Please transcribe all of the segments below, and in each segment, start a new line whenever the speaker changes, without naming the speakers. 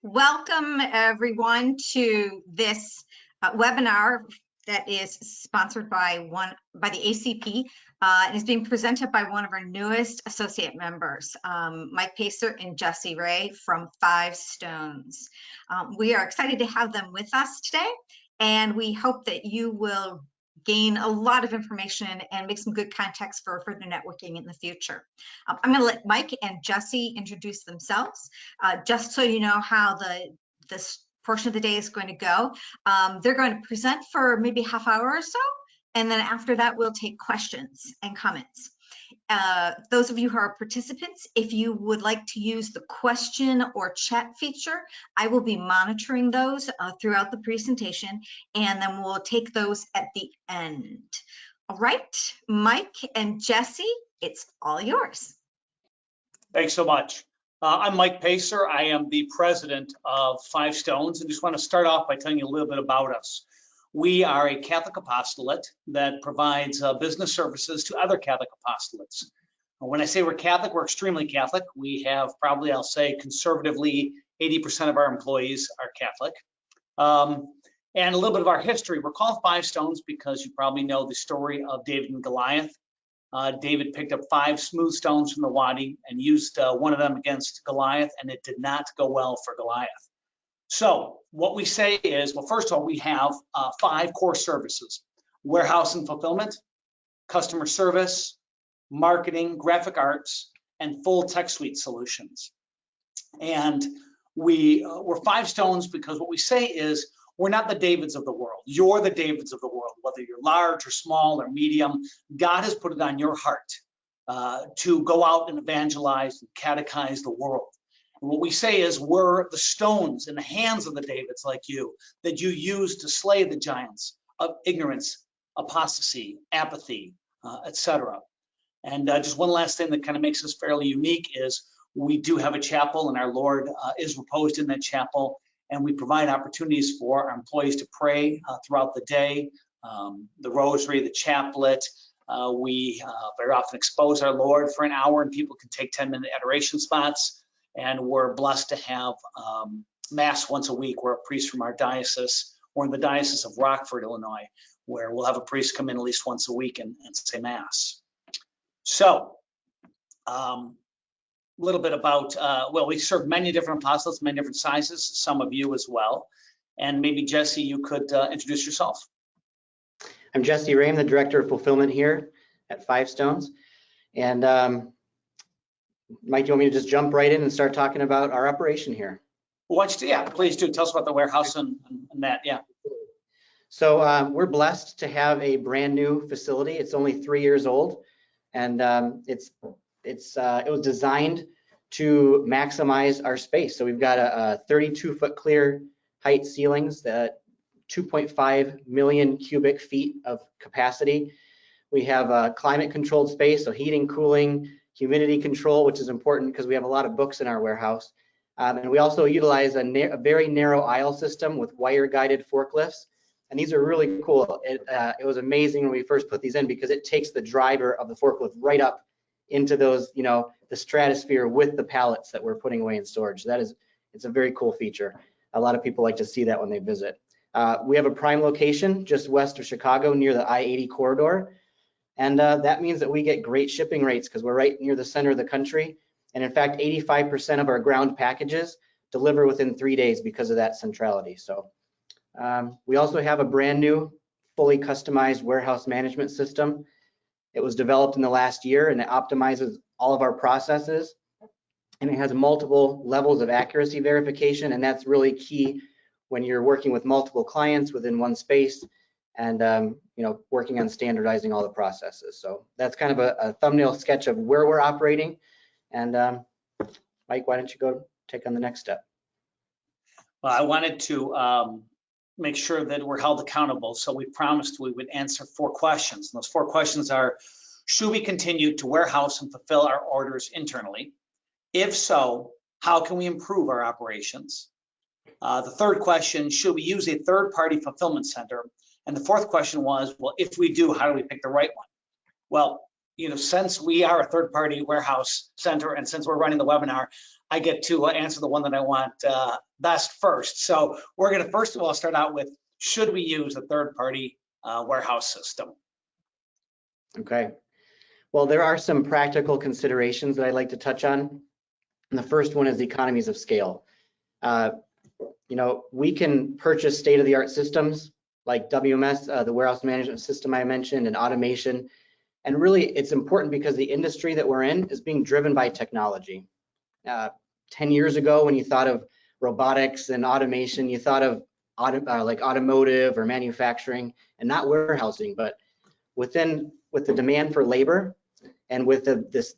Welcome everyone to this webinar that is sponsored by the ACP and is being presented by one of our newest associate members, Mike Pacer and Jesse Ray from 5 Stones. We are excited to have them with us today, and we hope that you will gain a lot of information and make some good contacts for further networking in the future. I'm going to let Mike and Jesse introduce themselves, just so you know how this portion of the day is going to go. They're going to present for maybe a half hour or so, and then after that we'll take questions and comments. Those of you who are participants, if you would like to use the question or chat feature, I will be monitoring those throughout the presentation, and then we'll take those at the end. All right, Mike and Jesse, it's all yours.
Thanks so much. I'm Mike Pacer. I am the president of 5 Stones, and just want to start off by telling you a little bit about us. We are a Catholic apostolate that provides business services to other Catholic apostolates. When I say we're Catholic, we're extremely Catholic. We have probably, I'll say conservatively, 80% of our employees are Catholic. And a little bit of our history. We're called 5 Stones because you probably know the story of David and Goliath. David picked up 5 smooth stones from the Wadi and used one of them against Goliath, and it did not go well for Goliath. So what we say is, well, first of all, we have 5 core services: warehouse and fulfillment, customer service, marketing, graphic arts, and full tech suite solutions. And we're 5 Stones because what we say is, we're not the Davids of the world. You're the Davids of the world, whether you're large or small or medium. God has put it on your heart to go out and evangelize and catechize the world. And what we say is, we're the stones in the hands of the Davids like you that you use to slay the giants of ignorance, apostasy, apathy, etc. And just one last thing that kind of makes us fairly unique is we do have a chapel, and our Lord is reposed in that chapel, and we provide opportunities for our employees to pray throughout the day, the rosary, the chaplet. We very often expose our Lord for an hour, and people can take 10-minute adoration spots. And we're blessed to have Mass once a week, where a priest from our diocese, or in the Diocese of Rockford, Illinois, where we'll have a priest come in at least once a week and say Mass. So, a little bit about, well, we serve many different apostolates, many different sizes, some of you as well. And maybe, Jesse, you could introduce yourself.
I'm Jesse Ray, the Director of Fulfillment here at 5 Stones. And Mike, do you want me to just jump right in and start talking about our operation here?
Why don't you, yeah, please do. Tell us about the warehouse and that, yeah.
So we're blessed to have a brand new facility. It's only 3 years old, and it was designed to maximize our space. So we've got a 32-foot clear height ceilings, 2.5 million cubic feet of capacity. We have a climate-controlled space, so heating, cooling, humidity control, which is important because we have a lot of books in our warehouse. And we also utilize a very narrow aisle system with wire-guided forklifts. And these are really cool. It was amazing when we first put these in, because it takes the driver of the forklift right up into those, you know, the stratosphere with the pallets that we're putting away in storage. It's a very cool feature. A lot of people like to see that when they visit. We have a prime location just west of Chicago near the I-80 corridor. And that means that we get great shipping rates because we're right near the center of the country. And in fact, 85% of our ground packages deliver within 3 days because of that centrality. So we also have a brand new, fully customized warehouse management system. It was developed in the last year, and it optimizes all of our processes. And it has multiple levels of accuracy verification, and that's really key when you're working with multiple clients within one space, and you know, working on standardizing all the processes. So that's kind of a thumbnail sketch of where we're operating. And Mike, why don't you go take on the next step?
Well, I wanted to make sure that we're held accountable. So we promised we would answer 4 questions. And those 4 questions are: should we continue to warehouse and fulfill our orders internally? If so, how can we improve our operations? The 3rd question: should we use a third-party fulfillment center? And the 4th question was, well, if we do, how do we pick the right one? Well, since we are a third-party warehouse center and since we're running the webinar, I get to answer the one that I want best first. So we're going to first of all start out with, should we use a third-party warehouse system?
Okay. Well, there are some practical considerations that I'd like to touch on. And the first one is the economies of scale. We can purchase state-of-the-art systems like WMS, the warehouse management system I mentioned, and automation. And really, it's important because the industry that we're in is being driven by technology. 10 years ago, when you thought of robotics and automation, you thought of like automotive or manufacturing and not warehousing. But with the demand for labor and with this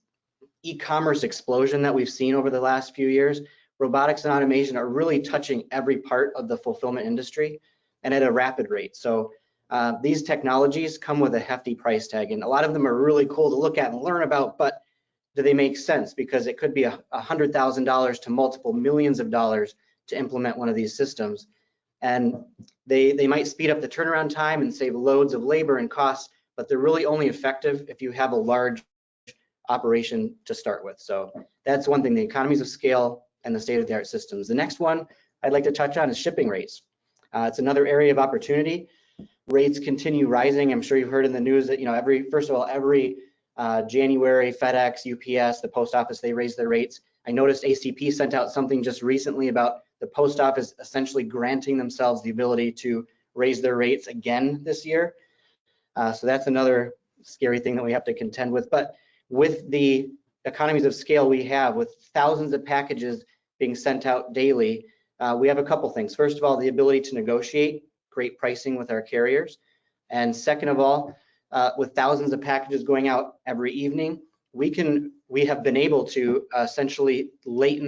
e-commerce explosion that we've seen over the last few years, robotics and automation are really touching every part of the fulfillment industry and at a rapid rate. So these technologies come with a hefty price tag, and a lot of them are really cool to look at and learn about, but do they make sense? Because it could be $100,000 to multiple millions of dollars to implement one of these systems. And they might speed up the turnaround time and save loads of labor and costs, but they're really only effective if you have a large operation to start with. So that's one thing, the economies of scale and the state-of-the-art systems. The next one I'd like to touch on is shipping rates. It's another area of opportunity. Rates continue rising. I'm sure you've heard in the news that, every January, FedEx, UPS, the post office, they raise their rates. I noticed ACP sent out something just recently about the post office essentially granting themselves the ability to raise their rates again this year. So that's another scary thing that we have to contend with. But with the economies of scale we have, with thousands of packages being sent out daily, we have a couple things. First of all, the ability to negotiate great pricing with our carriers. And second of all, with thousands of packages going out every evening, we have been able to essentially make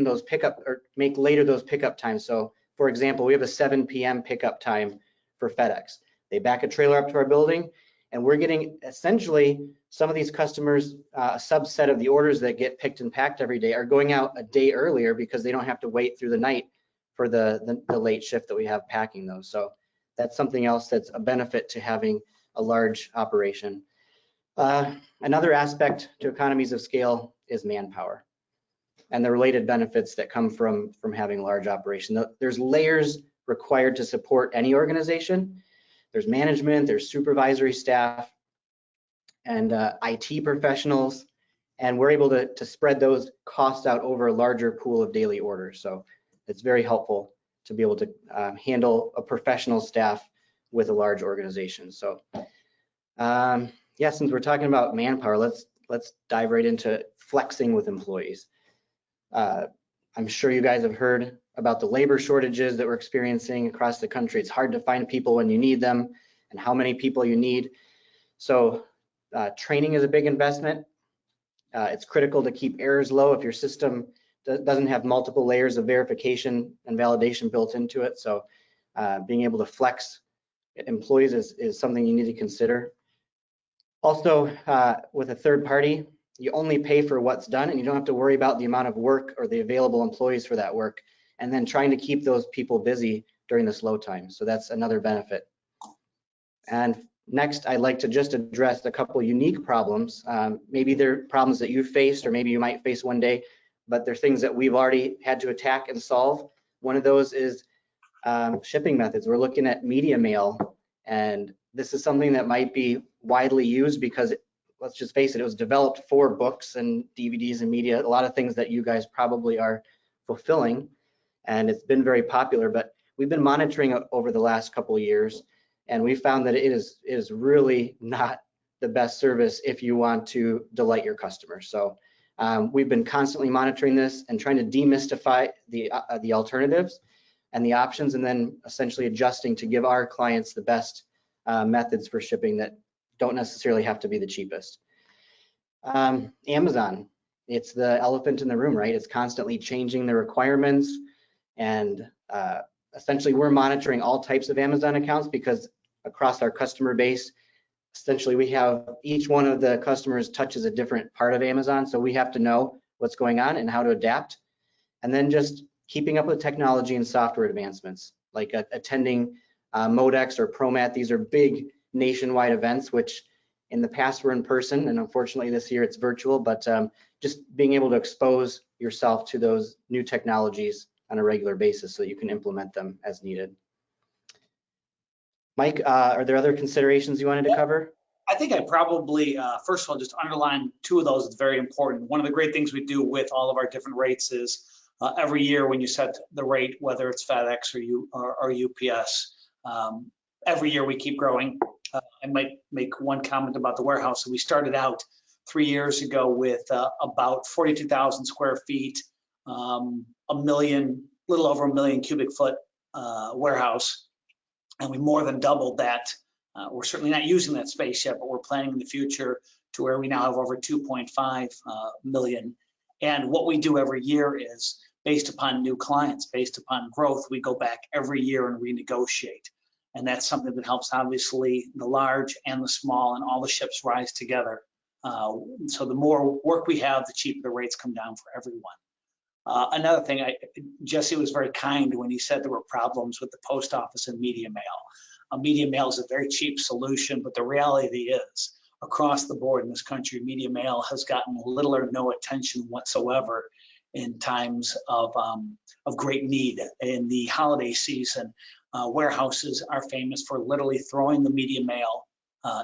later those pickup times. So for example, we have a 7 p.m. pickup time for FedEx. They back a trailer up to our building, and we're getting essentially some of these customers, a subset of the orders that get picked and packed every day are going out a day earlier because they don't have to wait through the night for the late shift that we have packing those. So that's something else that's a benefit to having a large operation. Another aspect to economies of scale is manpower and the related benefits that come from having a large operation. There's layers required to support any organization. There's management, there's supervisory staff, and IT professionals, and we're able to spread those costs out over a larger pool of daily orders. So it's very helpful to be able to handle a professional staff with a large organization. So yeah, since we're talking about manpower, let's dive right into flexing with employees. I'm sure you guys have heard about the labor shortages that we're experiencing across the country. It's hard to find people when you need them and how many people you need. So training is a big investment. It's critical to keep errors low if your system doesn't have multiple layers of verification and validation built into it. So being able to flex employees is something you need to consider. Also, with a third party, you only pay for what's done and you don't have to worry about the amount of work or the available employees for that work, and then trying to keep those people busy during the slow time. So that's another benefit. And next, I'd like to just address a couple unique problems. Maybe they're problems that you've faced or maybe you might face one day, but they're things that we've already had to attack and solve. One of those is shipping methods. We're looking at media mail, and this is something that might be widely used because, let's just face it, it was developed for books and DVDs and media, a lot of things that you guys probably are fulfilling, and it's been very popular. But we've been monitoring it over the last couple of years, and we found that it is really not the best service if you want to delight your customers. So we've been constantly monitoring this and trying to demystify the alternatives and the options, and then essentially adjusting to give our clients the best methods for shipping that don't necessarily have to be the cheapest. Amazon, it's the elephant in the room, right? It's constantly changing the requirements, and essentially we're monitoring all types of Amazon accounts because across our customer base, essentially we have each one of the customers touches a different part of Amazon, so we have to know what's going on and how to adapt. And then just keeping up with technology and software advancements, like attending Modex or ProMat. These are big nationwide events, which In the past, we're in person, and unfortunately this year it's virtual, but just being able to expose yourself to those new technologies on a regular basis so you can implement them as needed. Mike, are there other considerations you wanted to cover?
I think I probably, first of all, just underline two of those. It's very important. One of the great things we do with all of our different rates is every year when you set the rate, whether it's FedEx or UPS, every year we keep growing. I might make one comment about the warehouse. So we started out 3 years ago with about 42,000 square feet, little over 1 million cubic foot warehouse, and we more than doubled that. We're certainly not using that space yet, but we're planning in the future to where we now have over 2.5 million. And what we do every year is based upon new clients, based upon growth, we go back every year and renegotiate. And that's something that helps, obviously, the large and the small, and all the ships rise together. So the more work we have, the cheaper the rates come down for everyone. Another thing, Jesse was very kind when he said there were problems with the post office and media mail. Media mail is a very cheap solution, but the reality is, across the board in this country, media mail has gotten little or no attention whatsoever in times of great need. In the holiday season, warehouses are famous for literally throwing the media mail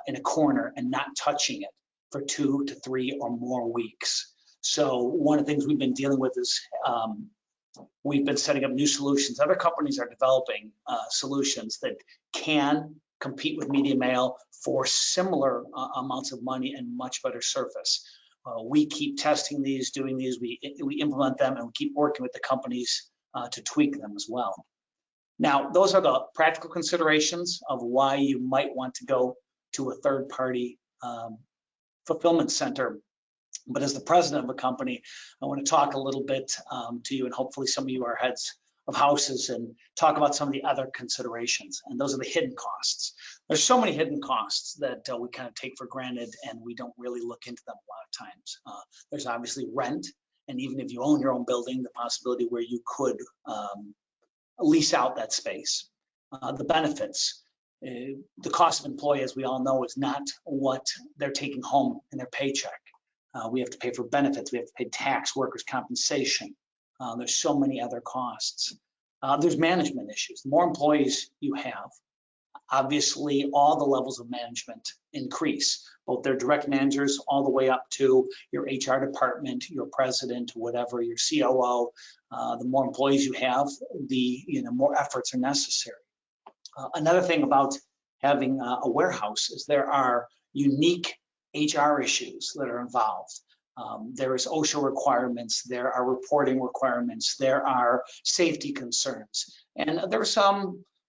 in a corner and not touching it for 2 to 3 or more weeks. So one of the things we've been dealing with is we've been setting up new solutions. Other companies are developing solutions that can compete with media mail for similar amounts of money and much better service. We keep testing these, doing these, we implement them, and we keep working with the companies to tweak them as well. Now, those are the practical considerations of why you might want to go to a third-party fulfillment center. But as the president of a company, I want to talk a little bit to you, and hopefully some of you are heads of houses, and talk about some of the other considerations. And those are the hidden costs. There's so many hidden costs that we kind of take for granted, and we don't really look into them a lot of times. There's obviously rent, and even if you own your own building, the possibility where you could lease out that space. The benefits. The cost of employee, as we all know, is not what they're taking home in their paycheck. We have to pay for benefits, we have to pay tax, workers' compensation. There's so many other costs. There's management issues. The more employees you have, obviously all the levels of management increase, both their direct managers all the way up to your HR department, your president, whatever, your COO. The more employees you have, the more efforts are necessary. Another thing about having a warehouse is there are unique HR issues that are involved. There is OSHA requirements, there are reporting requirements, there are safety concerns, and there's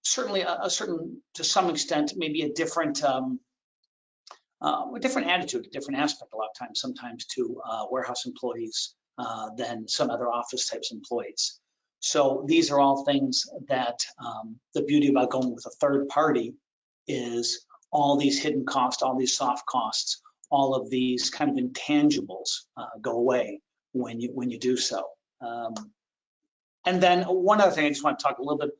certainly to some extent, maybe a different attitude, a different aspect a lot of times, sometimes to warehouse employees than some other office types employees. So these are all things that the beauty about going with a third party is all these hidden costs, all these soft costs, all of these kind of intangibles go away when you do so. And then one other thing I just want to talk a little bit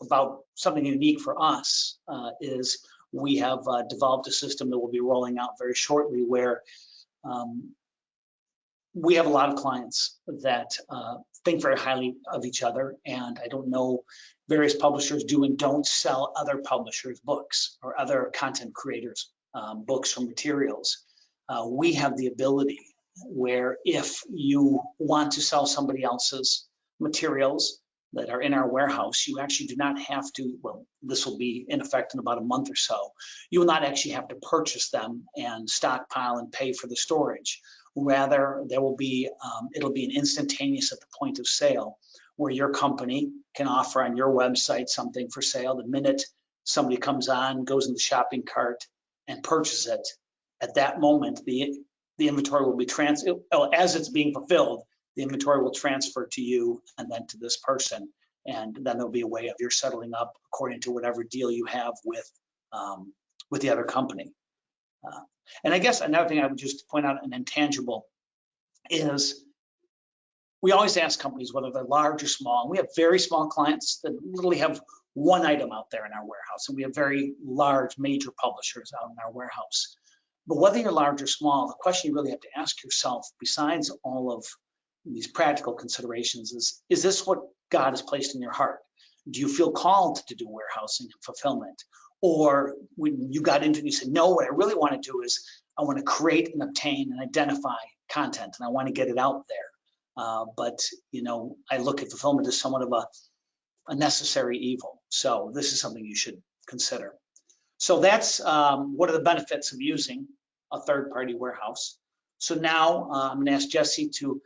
about, something unique for us is we have developed a system that we'll be rolling out very shortly, where we have a lot of clients that think very highly of each other, and I don't know, various publishers do and don't sell other publishers' books or other content creators books or materials. We have the ability where if you want to sell somebody else's materials that are in our warehouse, you actually do not have to, well, this will be in effect in about a month or so, you will not actually have to purchase them and stockpile and pay for the storage. Rather, there will be, it'll be an instantaneous at the point of sale, where your company can offer on your website something for sale. The minute somebody comes on, goes in the shopping cart and purchases it, at that moment, the inventory will be as it's being fulfilled, the inventory will transfer to you and then to this person. And then there'll be a way of your settling up according to whatever deal you have with the other company. And I guess another thing I would just point out, an intangible, is we always ask companies whether they're large or small. And we have very small clients that literally have one item out there in our warehouse, and we have very large major publishers out in our warehouse. But whether you're large or small, the question you really have to ask yourself, besides all of these practical considerations, is this what God has placed in your heart? Do you feel called to do warehousing and fulfillment? Or when you got into it, you said, no, what I really want to do is I want to create and obtain and identify content, and I want to get it out there. But I look at fulfillment as somewhat of a necessary evil. So this is something you should consider. So that's what are the benefits of using a third-party warehouse. So now I'm going to ask Jesse to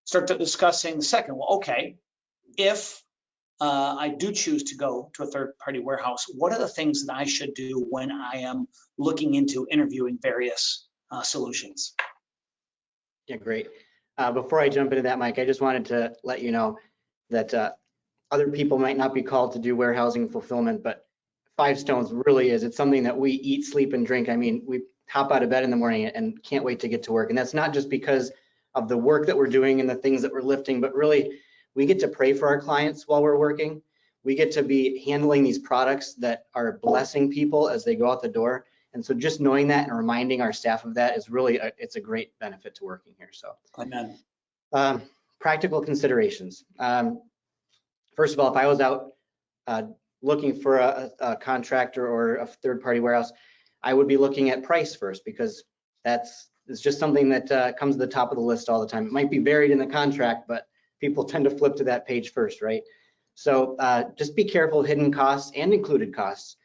start discussing the second. Well, okay, if I do choose to go to a third-party warehouse, what are the things that I should do when I am looking into interviewing various solutions?
Yeah, great. Before I jump into that, Mike, I just wanted to let you know that other people might not be called to do warehousing and fulfillment, but Five Stones really is. It's something that we eat, sleep, and drink. I mean, we hop out of bed in the morning and can't wait to get to work. And that's not just because of the work that we're doing and the things that we're lifting, but really we get to pray for our clients while we're working. We get to be handling these products that are blessing people as they go out the door. And so just knowing that and reminding our staff of that is really, it's a great benefit to working here. So,
Amen.
Practical considerations. First of all, if I was out looking for a contractor or a third-party warehouse, I would be looking at price first, because it's just something that comes to the top of the list all the time. It might be buried in the contract, but people tend to flip to that page first, right? So just be careful of hidden costs and included costs,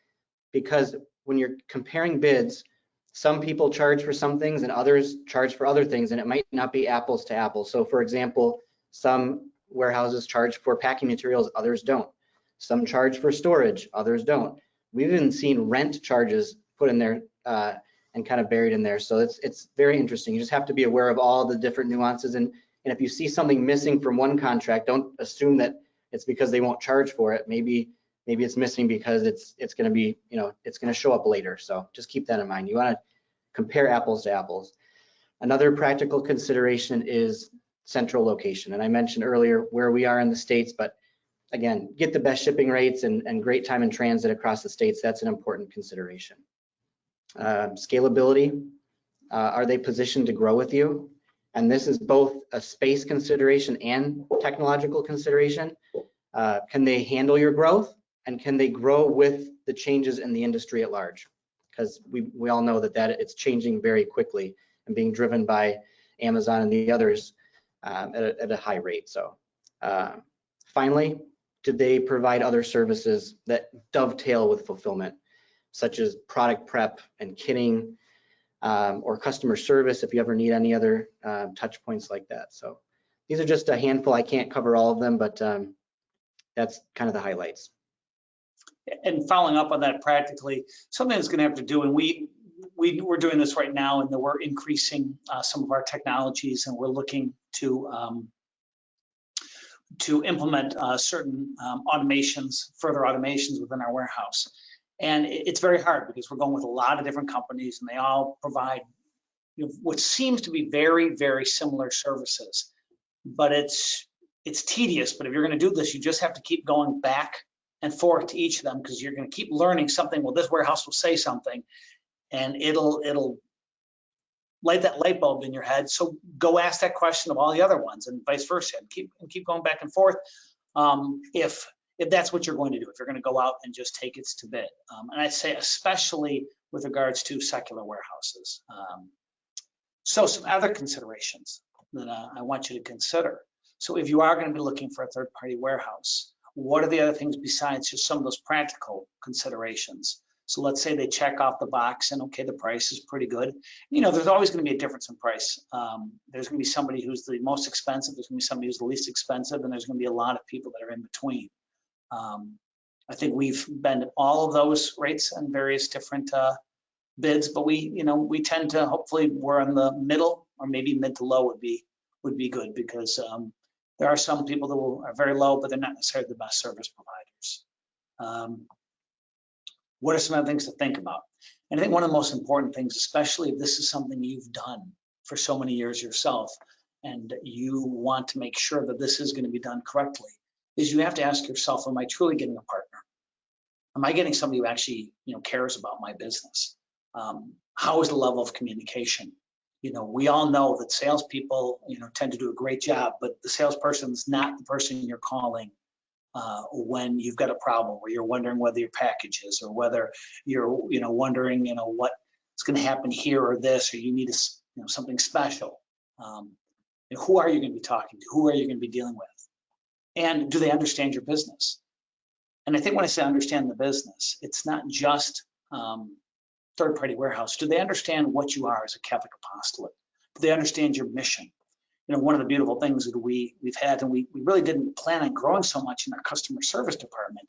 because when you're comparing bids, some people charge for some things and others charge for other things, and it might not be apples to apples. So for example, some warehouses charge for packing materials, others don't. Some charge for storage, others don't. We've even seen rent charges put in there and kind of buried in there. So it's very interesting. You just have to be aware of all the different nuances. And if you see something missing from one contract, don't assume that it's because they won't charge for it. Maybe it's missing because it's going to be, it's going to show up later. So just keep that in mind. You want to compare apples to apples. Another practical consideration is central location. And I mentioned earlier where we are in the States, but again, get the best shipping rates and great time in transit across the States. That's an important consideration. Scalability. Are they positioned to grow with you? And this is both a space consideration and technological consideration. Can they handle your growth, and can they grow with the changes in the industry at large? Because we all know that it's changing very quickly and being driven by Amazon and the others at a high rate. So finally, do they provide other services that dovetail with fulfillment, such as product prep and kitting, or customer service if you ever need any other touch points like that. So these are just a handful. I can't cover all of them, but that's kind of the highlights.
And following up on that practically, something that's going to have to do, and we're doing this right now, and we're increasing some of our technologies, and we're looking to implement certain further automations within our warehouse. And it's very hard because we're going with a lot of different companies, and they all provide what seems to be very, very similar services. But it's tedious. But if you're going to do this, you just have to keep going back and forth to each of them, because you're going to keep learning something. Well, this warehouse will say something, and it'll light that light bulb in your head. So go ask that question of all the other ones, and vice versa. And keep going back and forth. If that's what you're going to do, if you're going to go out and just take it to bid. And I'd say especially with regards to secular warehouses. So some other considerations that I want you to consider. So if you are going to be looking for a third-party warehouse, what are the other things besides just some of those practical considerations? So let's say they check off the box and okay, the price is pretty good. There's always going to be a difference in price. There's going to be somebody who's the most expensive, there's going to be somebody who's the least expensive, and there's going to be a lot of people that are in between. I think we've been at all of those rates and various different bids, but we tend to, hopefully we're in the middle, or maybe mid to low would be good, because there are some people that are very low, but they're not necessarily the best service providers. What are some other things to think about? And I think one of the most important things, especially if this is something you've done for so many years yourself, and you want to make sure that this is going to be done correctly, is you have to ask yourself, am I truly getting a partner? Am I getting somebody who actually cares about my business? how is the level of communication? You know, we all know that salespeople, you know, tend to do a great job, but the salesperson's not the person you're calling when you've got a problem, where you're wondering whether your package is, or whether you're, you know, wondering, you know, what's going to happen here or this, or you need you know, something special. And who are you going to be talking to? Who are you going to be dealing with? And do they understand your business? And I think when I say understand the business, it's not just third-party warehouse. Do they understand what you are as a Catholic apostolate? Do they understand your mission? You know, one of the beautiful things that we've had, and we really didn't plan on growing so much in our customer service department,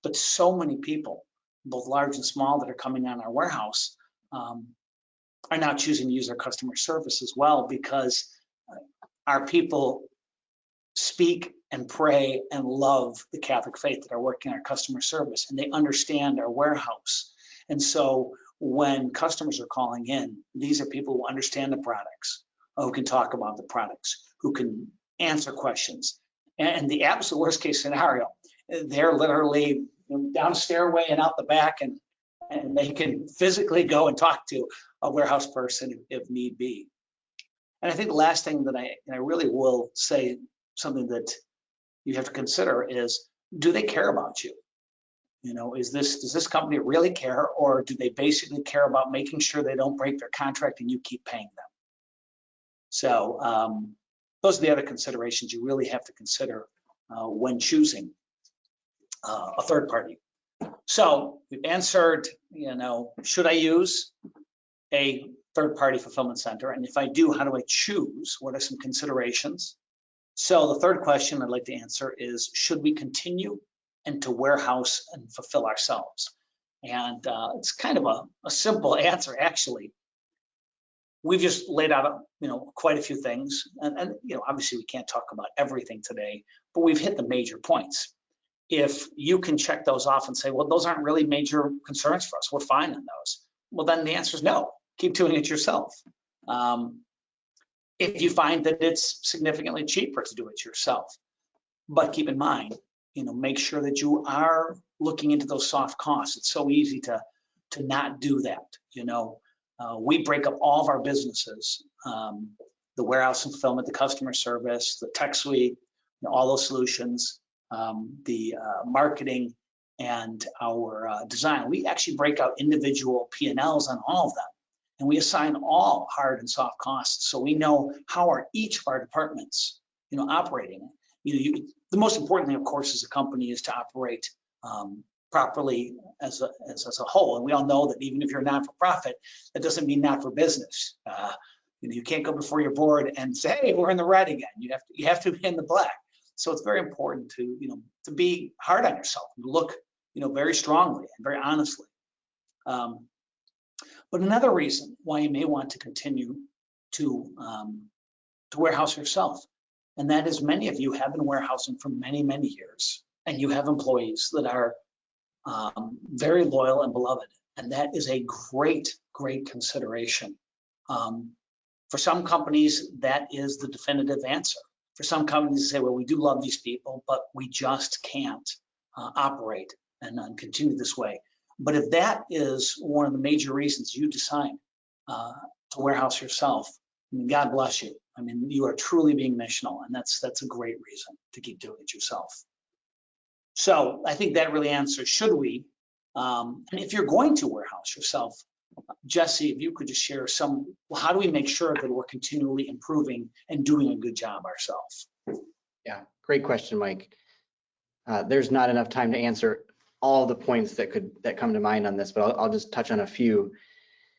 but so many people, both large and small, that are coming on our warehouse are now choosing to use our customer service as well, because our people speak and pray and love the Catholic faith that are working our customer service, and they understand our warehouse. And so when customers are calling in, these are people who understand the products, who can talk about the products, who can answer questions. And the absolute worst case scenario, they're literally down a stairway and out the back, and they can physically go and talk to a warehouse person if need be. And I think the last thing that I really will say, something that you have to consider, is, do they care about you? You know, does this company really care, or do they basically care about making sure they don't break their contract and you keep paying them? So those are the other considerations you really have to consider when choosing a third party. So we've answered, you know, should I use a third party fulfillment center? And if I do, how do I choose? What are some considerations? So the third question I'd like to answer is, should we continue and to warehouse and fulfill ourselves? And it's kind of a simple answer, actually. We've just laid out, you know, quite a few things, and you know, obviously we can't talk about everything today, but we've hit the major points. If you can check those off and say, well, those aren't really major concerns for us, we're fine on those, well, then the answer is no, keep doing it yourself. If you find that it's significantly cheaper to do it yourself, but keep in mind, you know, make sure that you are looking into those soft costs. It's so easy to not do that. You know, we break up all of our businesses, the warehouse and fulfillment, the customer service, the tech suite, you know, all those solutions, the marketing, and our design. We actually break out individual P&Ls on all of them, and we assign all hard and soft costs, so we know how are each of our departments, you know, operating. You know, the most important thing, of course, as a company is to operate properly as a whole. And we all know that even if you're not-for-profit, that doesn't mean not for business. You know, you can't go before your board and say, hey, we're in the red again. You have to be in the black. So it's very important to, you know, to be hard on yourself, and look, you know, very strongly and very honestly. But another reason why you may want to continue to warehouse yourself, and that is, many of you have been warehousing for many, many years, and you have employees that are very loyal and beloved, and that is a great, great consideration. For some companies, that is the definitive answer. For some companies, say, well, we do love these people, but we just can't operate and continue this way. But if that is one of the major reasons you decide to warehouse yourself, I mean, God bless you. I mean, you are truly being missional, and that's a great reason to keep doing it yourself. So I think that really answers, should we? And if you're going to warehouse yourself, Jesse, if you could just share well, how do we make sure that we're continually improving and doing a good job ourselves?
Yeah, great question, Mike. There's not enough time to answer all the points that come to mind on this, but I'll just touch on a few.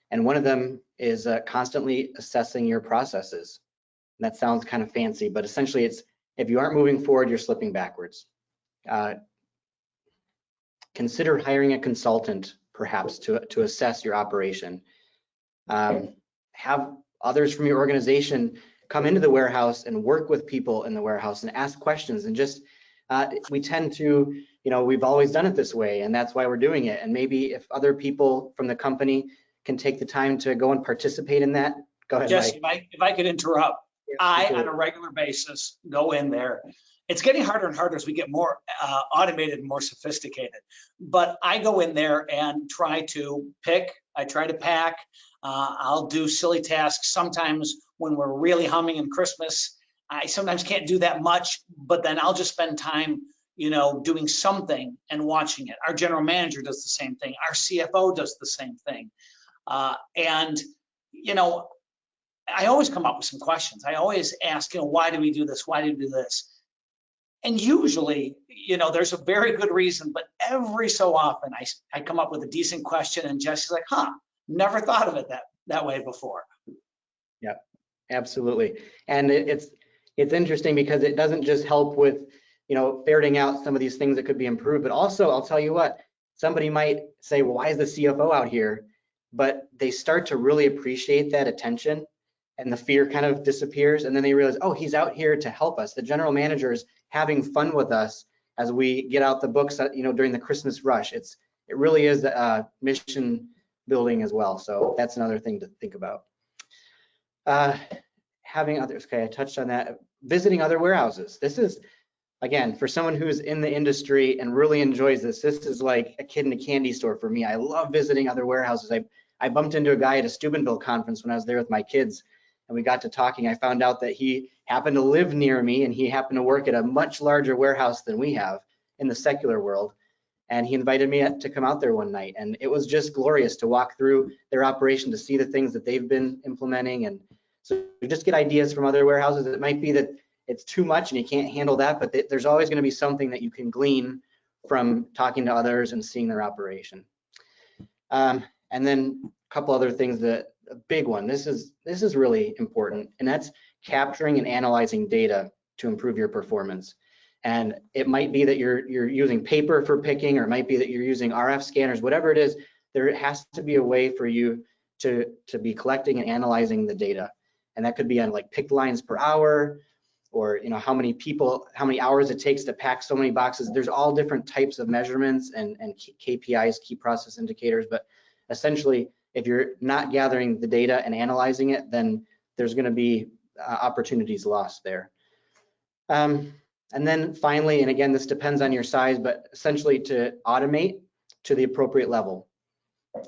And one of them is constantly assessing your processes. And that sounds kind of fancy, but essentially it's, if you aren't moving forward, you're slipping backwards. Consider hiring a consultant, perhaps, to assess your operation. Have others from your organization come into the warehouse and work with people in the warehouse and ask questions, and just, we tend to, you know, we've always done it this way, and that's why we're doing it. And maybe if other people from the company can take the time to go and participate in that. Go ahead,
Jesse,
Mike.
if I could interrupt,
Yeah,
I, on a regular basis, go in there. It's getting harder and harder as we get more automated and more sophisticated. But I go in there and try to pick, I try to pack, I'll do silly tasks sometimes when we're really humming in Christmas. I sometimes can't do that much, but then I'll just spend time, doing something and watching it. Our general manager does the same thing. Our CFO does the same thing. And I always come up with some questions. I always ask, why do we do this? Why do we do this? And usually, there's a very good reason, but every so often I come up with a decent question and Jesse's like, never thought of it that way before.
Yeah, absolutely. And it's interesting because it doesn't just help with, ferreting out some of these things that could be improved, but also I'll tell you what, somebody might say, well, why is the CFO out here? But they start to really appreciate that attention and the fear kind of disappears. And then they realize, oh, he's out here to help us. The general manager is having fun with us as we get out the books, during the Christmas rush. It really is mission building as well. So that's another thing to think about. Having others, okay, I touched on that. Visiting other warehouses. This is, again, for someone who's in the industry and really enjoys this is like a kid in a candy store for me. I love visiting other warehouses. I bumped into a guy at a Steubenville conference when I was there with my kids, and we got to talking. I found out that he happened to live near me, and he happened to work at a much larger warehouse than we have in the secular world. And he invited me to come out there one night, and it was just glorious to walk through their operation, to see the things that they've been implementing. And so you just get ideas from other warehouses. It might be that it's too much and you can't handle that, but there's always going to be something that you can glean from talking to others and seeing their operation. And then a couple other things, a big one, this is really important, and that's capturing and analyzing data to improve your performance. And it might be that you're using paper for picking, or it might be that you're using RF scanners, whatever it is, there has to be a way for you to be collecting and analyzing the data. And that could be on like picked lines per hour, or how many hours it takes to pack so many boxes. There's all different types of measurements and KPIs, key process indicators. But essentially, if you're not gathering the data and analyzing it, then there's going to be opportunities lost there. And then finally, and again, this depends on your size, but essentially to automate to the appropriate level,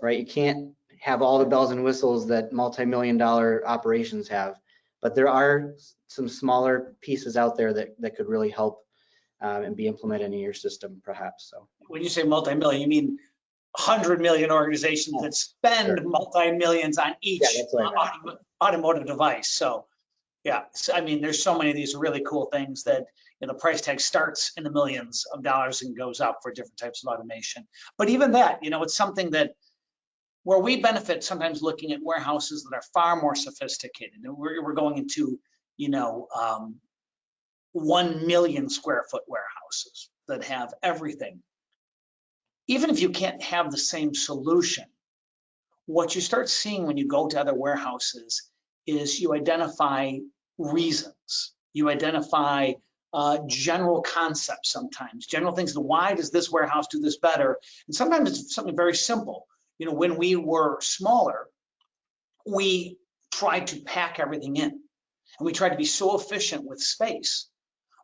right? You can't have all the bells and whistles that multi-million-dollar operations have, but there are some smaller pieces out there that could really help and be implemented in your system, perhaps. So
when you say multi-million, you mean 100 million organizations that spend multi-millions on each automotive device. So yeah, so, I mean, there's so many of these really cool things that the price tag starts in the millions of dollars and goes up for different types of automation. But even that, it's something that where we benefit sometimes looking at warehouses that are far more sophisticated. And we're going into 1 million square foot warehouses that have everything. Even if you can't have the same solution, what you start seeing when you go to other warehouses is you identify reasons. You identify general concepts sometimes, general things. Why does this warehouse do this better? And sometimes it's something very simple. When we were smaller, we tried to pack everything in, and we tried to be so efficient with space.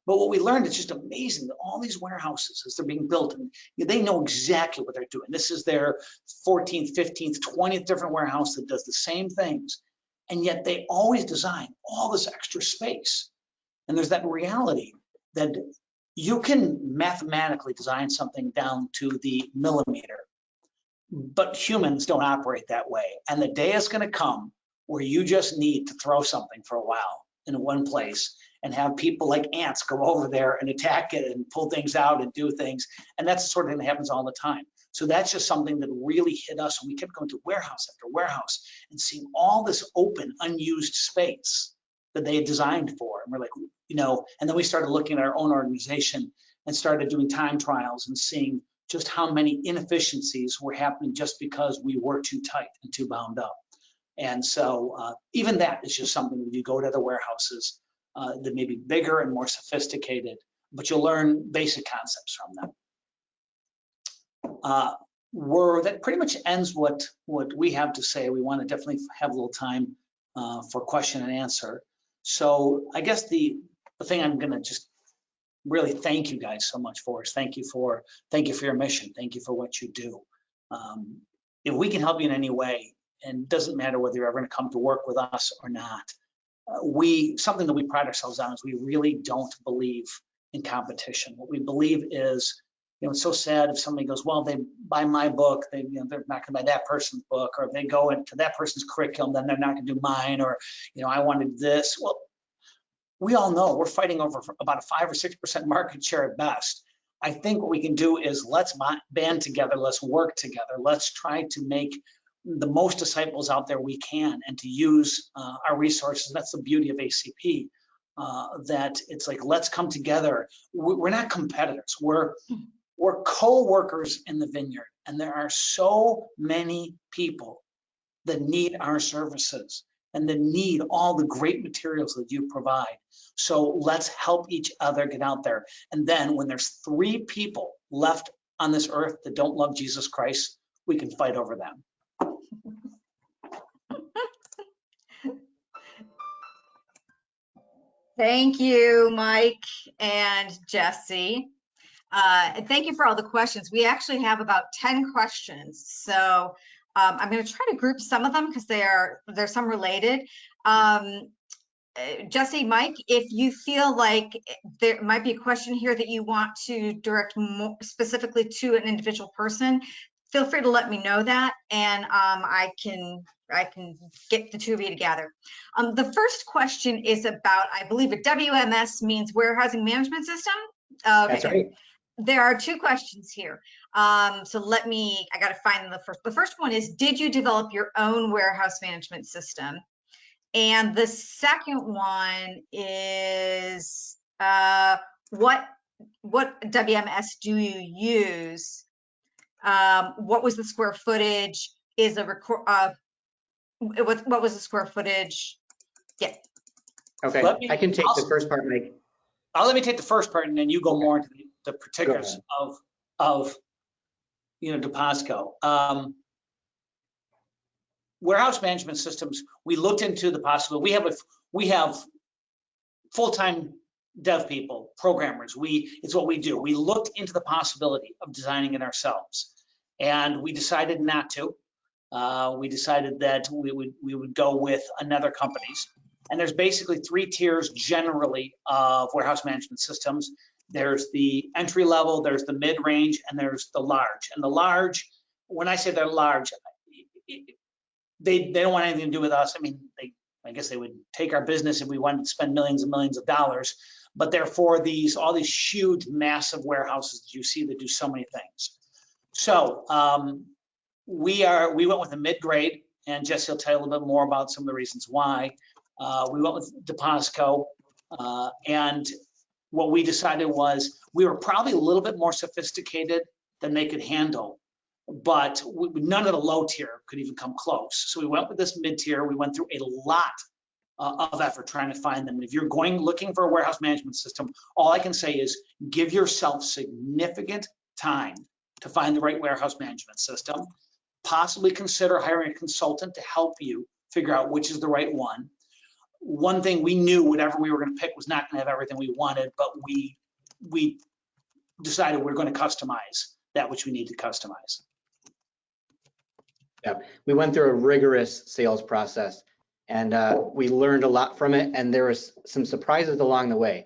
But what we learned is just amazing that all these warehouses, as they're being built, and they know exactly what they're doing. This is their 14th, 15th, 20th different warehouse that does the same things. And yet they always design all this extra space. And there's that reality that you can mathematically design something down to the millimeter, but humans don't operate that way. And the day is going to come where you just need to throw something for a while in one place and have people like ants go over there and attack it and pull things out and do things. And that's the sort of thing that happens all the time. So that's just something that really hit us. We kept going to warehouse after warehouse and seeing all this open, unused space that they had designed for. And we're like, and then we started looking at our own organization and started doing time trials and seeing just how many inefficiencies were happening just because we were too tight and too bound up. And so even that is just something when you go to other warehouses that may be bigger and more sophisticated, but you'll learn basic concepts from them. That pretty much ends what we have to say. We want to definitely have a little time for question and answer. So I guess the thing I'm going to just really thank you guys so much for is thank you for your mission. Thank you for what you do. If we can help you in any way, and it doesn't matter whether you're ever going to come to work with us or not. Something that we pride ourselves on is we really don't believe in competition. What we believe is, it's so sad if somebody goes, well, they buy my book, they're not going to buy that person's book, or if they go into that person's curriculum, then they're not going to do mine, or, I wanted this. Well, we all know we're fighting over about a 5 or 6% market share at best. I think what we can do is let's band together, let's work together, let's try to make the most disciples out there we can, and to use our resources. That's the beauty of ACP, that it's like, let's come together. We're not competitors. We're co-workers in the vineyard, and there are so many people that need our services and that need all the great materials that you provide. So let's help each other get out there. And then when there's 3 people left on this earth that don't love Jesus Christ, we can fight over them.
Thank you, Mike and Jesse. And thank you for all the questions. We actually have about 10 questions. So I'm going to try to group some of them because there's some related. Jesse, Mike, if you feel like there might be a question here that you want to direct more specifically to an individual person, feel free to let me know that, and I can get the 2 of you together. The first question is about, I believe a WMS means warehousing management system.
That's right.
There are 2 questions here. So I got to find the first. The first one is, did you develop your own warehouse management system? And the second one is, what WMS do you use? What was the square footage? What was the square footage? Yeah.
Okay, I can take the first part, Mike.
Let me take the first part, and then you go more into the particulars of Deposco. Warehouse management systems, we looked into the possibility. We have full-time dev people, programmers. It's what we do. We looked into the possibility of designing it ourselves, and we decided not to. We decided that we would go with another company's. And there's basically 3 tiers generally of warehouse management systems. There's the entry level, there's the mid-range, and there's the large. And the large, when I say they're large, they don't want anything to do with us. I mean, I guess they would take our business if we wanted to spend millions and millions of dollars. But they're for all these huge, massive warehouses that you see that do so many things. So we went with a mid-grade, and Jesse will tell you a little bit more about some of the reasons why. We went with Deposco, and what we decided was we were probably a little bit more sophisticated than they could handle, but none of the low tier could even come close. So we went with this mid tier. We went through a lot of effort trying to find them. And if you're looking for a warehouse management system, all I can say is give yourself significant time to find the right warehouse management system. Possibly consider hiring a consultant to help you figure out which is the right one. One thing we knew, whatever we were going to pick was not going to have everything we wanted, but we decided we're going to customize that which we need to customize.
Yeah, we went through a rigorous sales process, and we learned a lot from it, and there was some surprises along the way.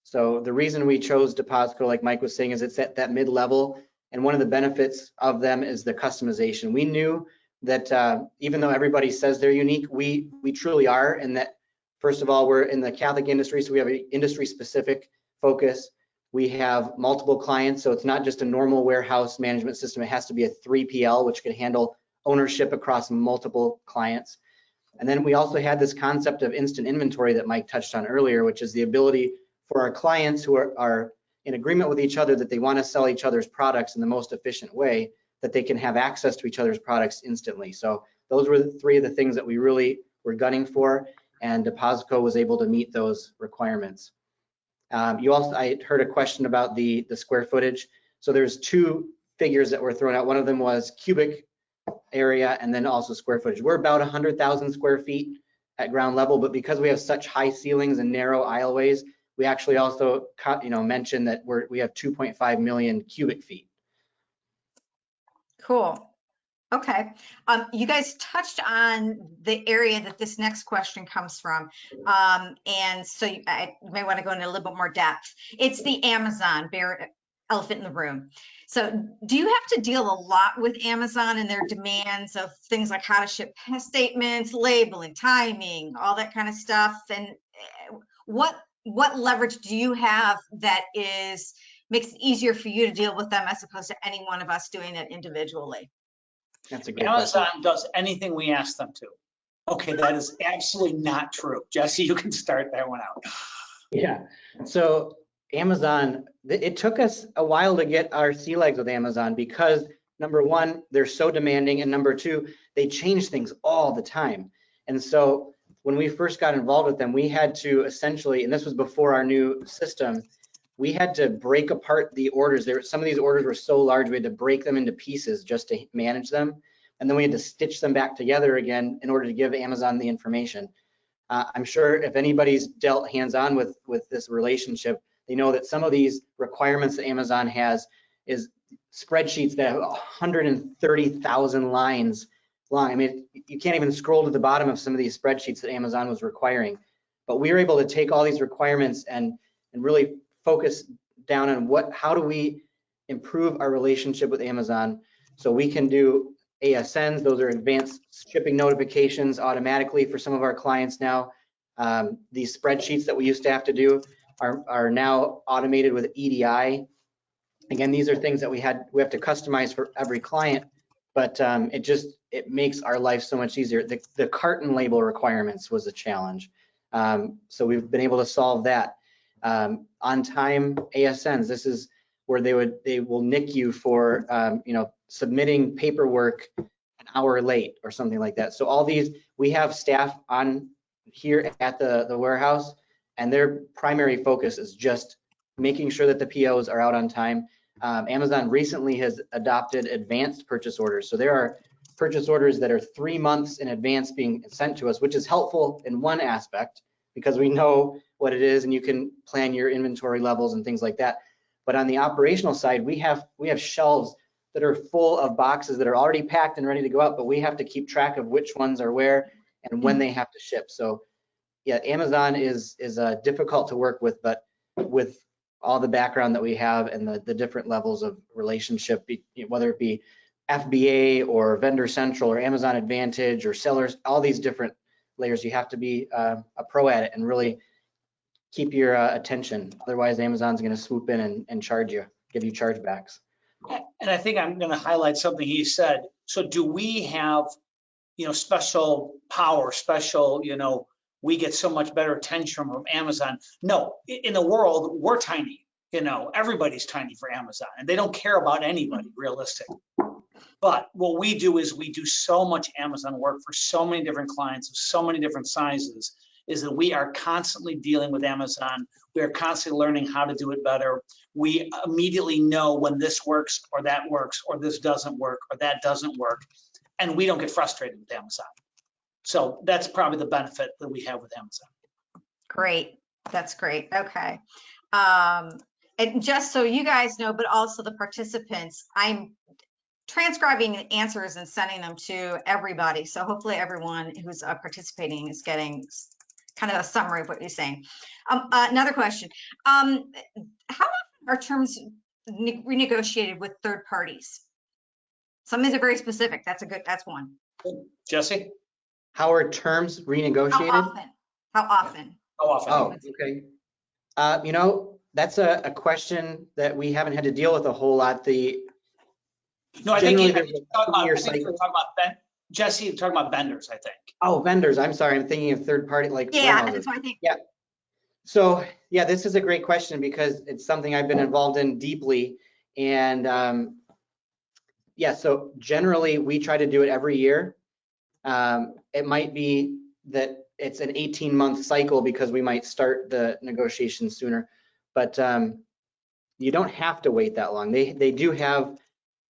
So the reason we chose Deposco, like Mike was saying, is it's at that mid-level, and one of the benefits of them is the customization. We knew that even though everybody says they're unique, we truly are, in that, first of all, we're in the Catholic industry, so we have an industry-specific focus. We have multiple clients, so it's not just a normal warehouse management system. It has to be a 3PL, which can handle ownership across multiple clients. And then we also had this concept of instant inventory that Mike touched on earlier, which is the ability for our clients who are in agreement with each other that they want to sell each other's products in the most efficient way, that they can have access to each other's products instantly. So those were the 3 of the things that we really were gunning for, and Deposco was able to meet those requirements. I heard a question about the square footage. So there's 2 figures that were thrown out. One of them was cubic area, and then also square footage. We're about 100,000 square feet at ground level, but because we have such high ceilings and narrow aisleways, we actually also mentioned that we have 2.5 million cubic feet.
Cool. Okay. You guys touched on the area that this next question comes from. And so I may want to go into a little bit more depth. It's the Amazon elephant in the room. So do you have to deal a lot with Amazon and their demands of things like how to ship statements, labeling, timing, all that kind of stuff? And what leverage do you have that makes it easier for you to deal with them as opposed to any one of us doing it individually?
That's a great
Amazon
question.
does anything we ask them to. Okay, that is absolutely not true. Jesse, you can start that one out.
Yeah. So Amazon, it took us a while to get our sea legs with Amazon because number one, they're so demanding, and number two, they change things all the time. And so when we first got involved with them, we had to essentially, and this was before our new system, we had to break apart the orders. Some of these orders were so large, we had to break them into pieces just to manage them. And then we had to stitch them back together again in order to give Amazon the information. I'm sure if anybody's dealt hands-on with this relationship, they know that some of these requirements that Amazon has is spreadsheets that have 130,000 lines long. I mean, you can't even scroll to the bottom of some of these spreadsheets that Amazon was requiring. But we were able to take all these requirements and really focus down on how do we improve our relationship with Amazon so we can do ASNs. Those are advanced shipping notifications automatically for some of our clients now. These spreadsheets that we used to have to do are now automated with EDI. Again, these are things that we have to customize for every client, but it makes our life so much easier. The carton label requirements was a challenge. So we've been able to solve that. On time ASNs, this is where they will nick you for submitting paperwork an hour late or something like that. So all these, we have staff on here at the warehouse, and their primary focus is just making sure that the POs are out on time. Amazon recently has adopted advanced purchase orders. So there are purchase orders that are 3 months in advance being sent to us, which is helpful in one aspect because we know what it is and you can plan your inventory levels and things like that. But on the operational side, we have shelves that are full of boxes that are already packed and ready to go out, but we have to keep track of which ones are where and when they have to ship. So yeah, Amazon is difficult to work with, but with all the background that we have and the different levels of relationship, whether it be FBA or Vendor Central or Amazon Advantage or sellers, all these different layers, you have to be a pro at it and really keep your attention. Otherwise, Amazon's going to swoop in and charge you, give you chargebacks.
And I think I'm going to highlight something he said. So do we have, special power, we get so much better attention from Amazon? No, in the world, we're tiny. Everybody's tiny for Amazon, and they don't care about anybody realistically. But what we do is we do so much Amazon work for so many different clients of so many different sizes, is that we are constantly dealing with Amazon. We are constantly learning how to do it better. We immediately know when this works or that works or this doesn't work or that doesn't work, and we don't get frustrated with Amazon. So that's probably the benefit that we have with Amazon.
Great. That's great. Okay. And just so you guys know, but also the participants, I'm transcribing the answers and sending them to everybody. So hopefully everyone who's participating is getting kind of a summary of what you're saying. Another question. How often are terms renegotiated with third parties? Some of these are very specific. That's one.
Jesse?
How are terms renegotiated?
How often?
Oh, okay. That's a question that we haven't had to deal with a whole lot.
I think you're talking about Jesse, you're talking about vendors, I think.
Oh, vendors. I'm sorry. I'm thinking of third party, like
yeah,
warehouses.
that's what I think.
Yeah. So yeah, this is a great question because it's something I've been involved in deeply. And yeah, so generally we try to do it every year. It might be that it's an 18-month cycle because we might start the negotiations sooner, but you don't have to wait that long. They do have,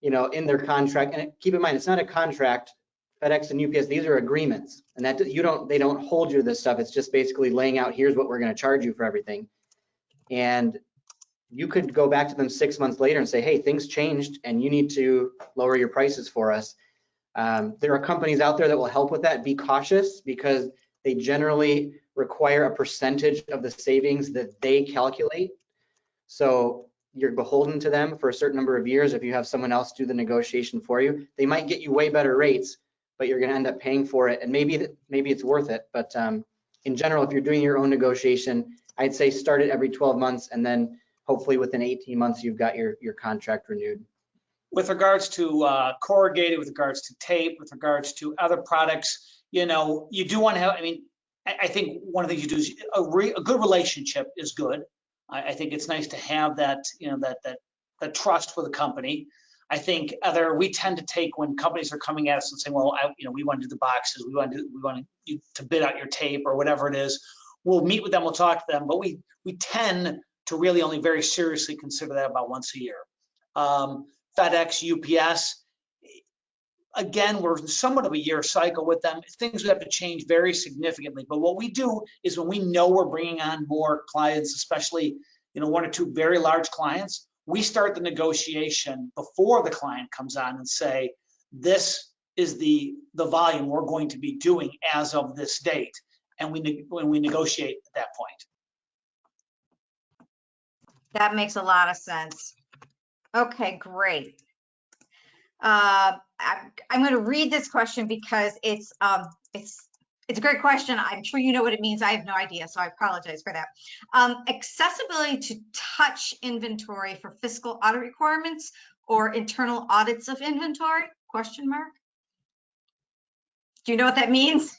in their contract, and keep in mind, it's not a contract. FedEx and UPS, these are agreements, and that they don't hold you to this stuff. It's just basically laying out, here's what we're going to charge you for everything. And you could go back to them 6 months later and say, hey, things changed and you need to lower your prices for us. There are companies out there that will help with that. Be cautious because they generally require a percentage of the savings that they calculate. So you're beholden to them for a certain number of years. If you have someone else do the negotiation for you, they might get you way better rates, but you're going to end up paying for it. And maybe it's worth it. But in general, if you're doing your own negotiation, I'd say start it every 12 months, and then hopefully within 18 months, you've got your contract renewed.
With regards to corrugated, with regards to tape, with regards to other products, you know, you do want to have, I mean, I think one of the things you do is a good relationship is good. I think it's nice to have that, you know, that trust with the company. I think we tend to take when companies are coming at us and saying, well, you know, we want to do the boxes, we want you to bid out your tape or whatever it is. We'll meet with them, we'll talk to them, but we tend to really only very seriously consider that about once a year. FedEx, UPS, again, we're in somewhat of a year cycle with them. Things would have to change very significantly. But what we do is when we know we're bringing on more clients, especially, you know, 1 or 2 very large clients, we start the negotiation before the client comes on and say, this is the volume we're going to be doing as of this date. And when we negotiate at that point.
That makes a lot of sense. Okay, great. I'm going to read this question because it's a great question. I'm sure you know what it means. I have no idea, so I apologize for that. Accessibility to touch inventory for fiscal audit requirements or internal audits of inventory? Question mark. Do you know what that means?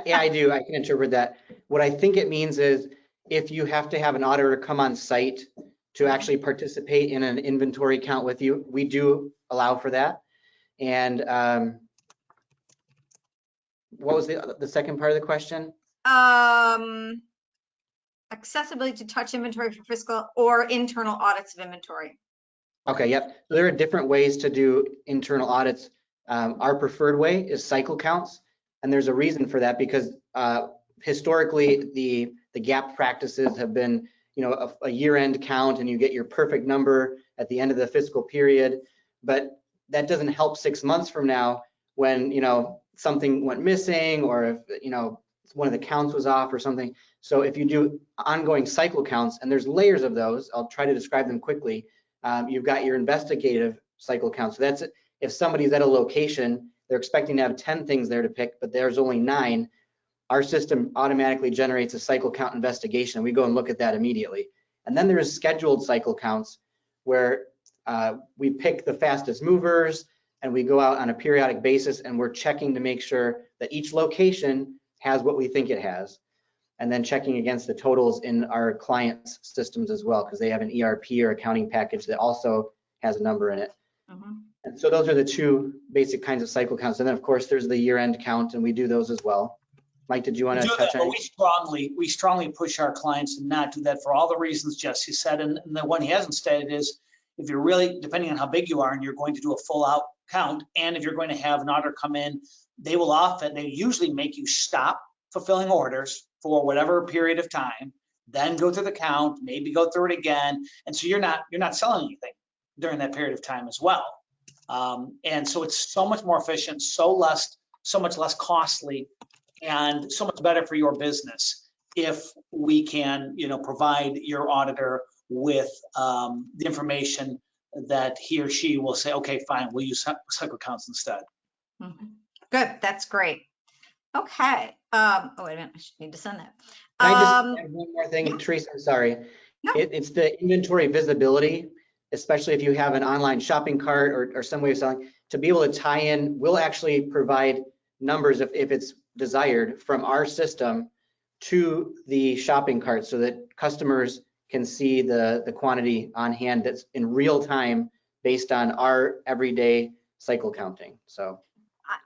Yeah, I do. I can interpret that. What I think it means is if you have to have an auditor come on site to actually participate in an inventory count with you, we do allow for that. And what was the second part of the question?
Accessibility to touch inventory for fiscal or internal audits of inventory.
Okay, yep. So there are different ways to do internal audits. Our preferred way is cycle counts, and there's a reason for that because historically the GAAP practices have been, you know, a year-end count, and you get your perfect number at the end of the fiscal period, but that doesn't help 6 months from now when, you know, something went missing or if, you know, one of the counts was off or something. So if you do ongoing cycle counts, and there's layers of those, I'll try to describe them quickly. You've got your investigative cycle count. So that's if somebody's at a location, they're expecting to have 10 things there to pick, but there's only 9. Our system automatically generates a cycle count investigation. We go and look at that immediately. And then there's scheduled cycle counts where we pick the fastest movers and we go out on a periodic basis and we're checking to make sure that each location has what we think it has. And then checking against the totals in our clients' systems as well, because they have an ERP or accounting package that also has a number in it. Mm-hmm. And so those are the 2 basic kinds of cycle counts. And then of course there's the year-end count, and we do those as well. Mike, did you want to touch on it?
We strongly push our clients to not do that for all the reasons Jesse said. And the one he hasn't stated is if you're really, depending on how big you are, and you're going to do a full out count, and if you're going to have an auditor come in, they usually make you stop fulfilling orders for whatever period of time, then go through the count, maybe go through it again. And so you're not selling anything during that period of time as well. And so it's so much more efficient, so much less costly, and so much better for your business if we can, you know, provide your auditor with the information that he or she will say, okay, fine, we'll use cycle counts instead.
Mm-hmm. Good, that's great. Okay. Oh, wait a minute, I should need to send that.
Can I just add one more thing, yeah. Teresa, I'm sorry.
No.
It's the inventory visibility, especially if you have an online shopping cart or some way of selling, to be able to tie in. We'll actually provide numbers if it's desired from our system to the shopping cart so that customers can see the quantity on hand that's in real time based on our everyday cycle counting. So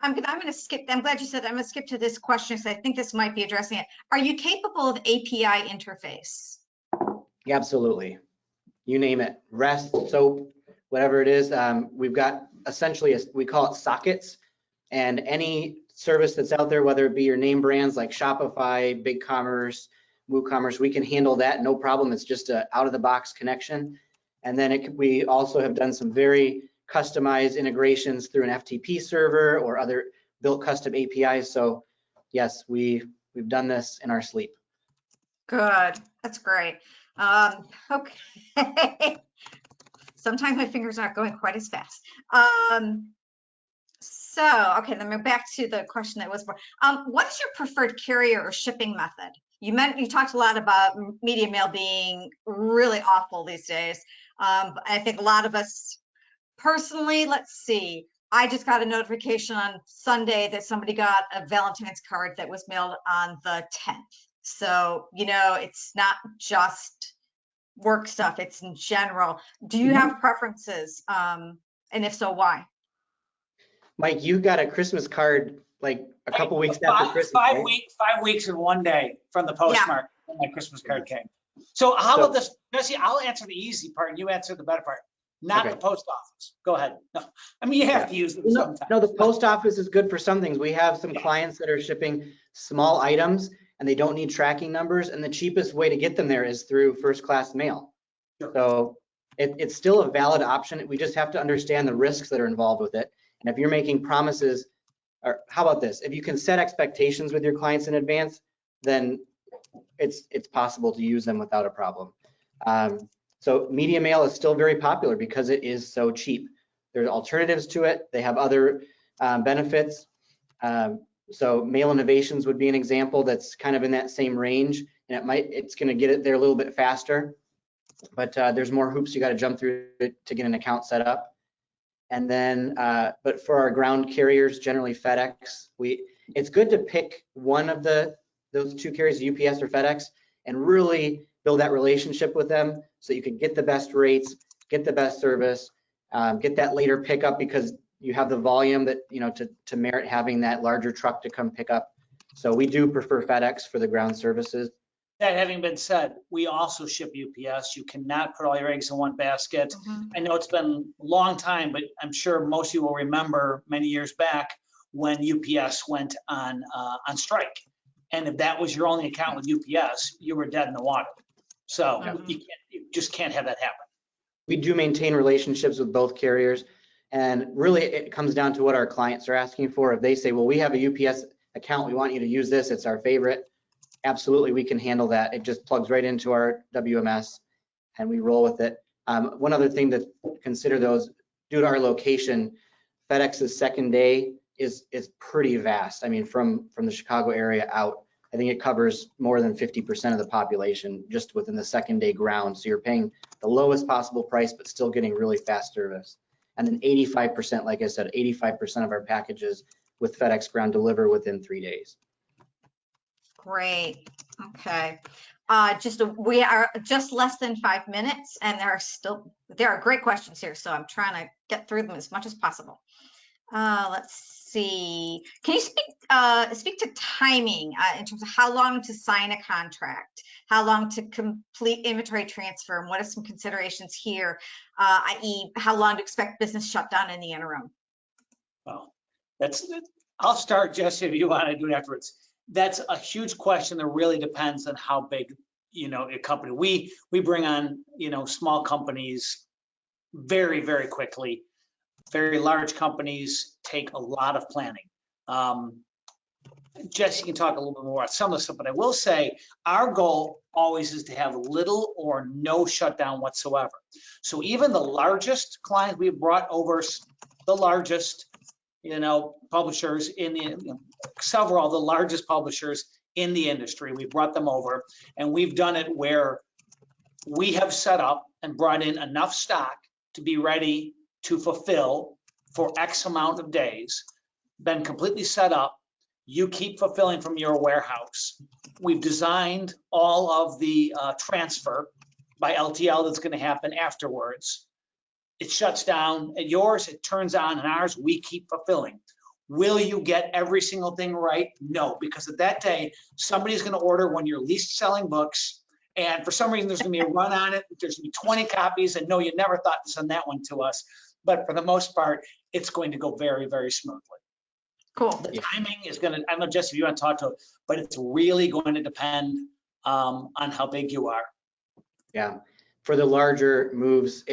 I'm going to skip. I'm glad you said that. I'm going to skip to this question because I think this might be addressing it. Are you capable of API interface?
Yeah, absolutely. You name it. REST, SOAP, whatever it is. We've got essentially, we call it sockets, and any service that's out there, whether it be your name brands like Shopify, BigCommerce, WooCommerce, we can handle that, no problem. It's just a out-of-the-box connection. And then we also have done some very customize integrations through an FTP server or other built custom APIs. So yes, we've done this in our sleep.
Good. That's great. Okay. Sometimes my fingers aren't going quite as fast. Okay, then we're back to the question that was, what is your preferred carrier or shipping method? You talked a lot about media mail being really awful these days. I think a lot of us personally, let's see, I just got a notification on Sunday that somebody got a Valentine's card that was mailed on the 10th. So, it's not just work stuff, it's in general. Do you have preferences? And if so, why?
Mike, you got a Christmas card like a couple weeks after Christmas.
Five weeks and 1 day from the postmark when my Christmas card came. So how about this, Jesse? I'll answer the easy part and you answer the better part. Not the post office. Go ahead. No. I mean, you have to use them sometimes.
No, the post office is good for some things. We have some clients that are shipping small items and they don't need tracking numbers. And the cheapest way to get them there is through first class mail. Sure. So it's still a valid option. We just have to understand the risks that are involved with it. And if you're making promises, or how about this? If you can set expectations with your clients in advance, then it's possible to use them without a problem. So media mail is still very popular because it is so cheap. There's alternatives to it. They have other benefits. So Mail Innovations would be an example that's kind of in that same range, and it's going to get it there a little bit faster. But there's more hoops you got to jump through to get an account set up. And then, but for our ground carriers, generally FedEx, it's good to pick one of those two carriers, UPS or FedEx, and really build that relationship with them so you can get the best rates, get the best service, get that later pickup because you have the volume that, to merit having that larger truck to come pick up. So we do prefer FedEx for the ground services.
That having been said, we also ship UPS. You cannot put all your eggs in one basket. I know it's been a long time, but I'm sure most of you will remember many years back when UPS went on strike. And if that was your only account with UPS, you were dead in the water. So you just can't have that happen.
We do maintain relationships with both carriers. And really, it comes down to what our clients are asking for. If they say, well, we have a UPS account, we want you to use this, it's our favorite. Absolutely, we can handle that. It just plugs right into our WMS and we roll with it. One other thing to consider though is due to our location, FedEx's second day is pretty vast. I mean, from the Chicago area out, I think it covers more than 50% of the population just within the second day ground. So you're paying the lowest possible price, but still getting really fast service. And then 85%, like I said, 85% of our packages with FedEx ground deliver within 3 days.
Great. Okay. We are just less than 5 minutes, and there are great questions here, so I'm trying to get through them as much as possible. Let's see. Can you speak to timing in terms of how long to sign a contract, how long to complete inventory transfer, and what are some considerations here, i.e., how long to expect business shutdown in the interim?
Well, I'll start, Jesse, if you want to do it afterwards. That's a huge question that really depends on how big, a company. We bring on, small companies very, very quickly. Very large companies take a lot of planning. Jesse can talk a little bit more about some of the stuff, but I will say our goal always is to have little or no shutdown whatsoever. So even the largest client we've brought over, the largest, publishers several of the largest publishers in the industry, we brought them over, and we've done it where we have set up and brought in enough stock to be ready to fulfill for X amount of days, been completely set up. You keep fulfilling from your warehouse. We've designed all of the transfer by LTL that's going to happen afterwards. It shuts down at yours, it turns on in ours, we keep fulfilling. Will you get every single thing right? No, because at that day, somebody's going to order one of your least selling books, and for some reason, there's going to be a run on it. There's going to be 20 copies, and no, you never thought to send that one to us. But for the most part, it's going to go very, very smoothly.
Cool.
The timing is going to, I don't know, Jesse, if you want to talk to it, but it's really going to depend on how big you are.
Yeah, for the larger moves,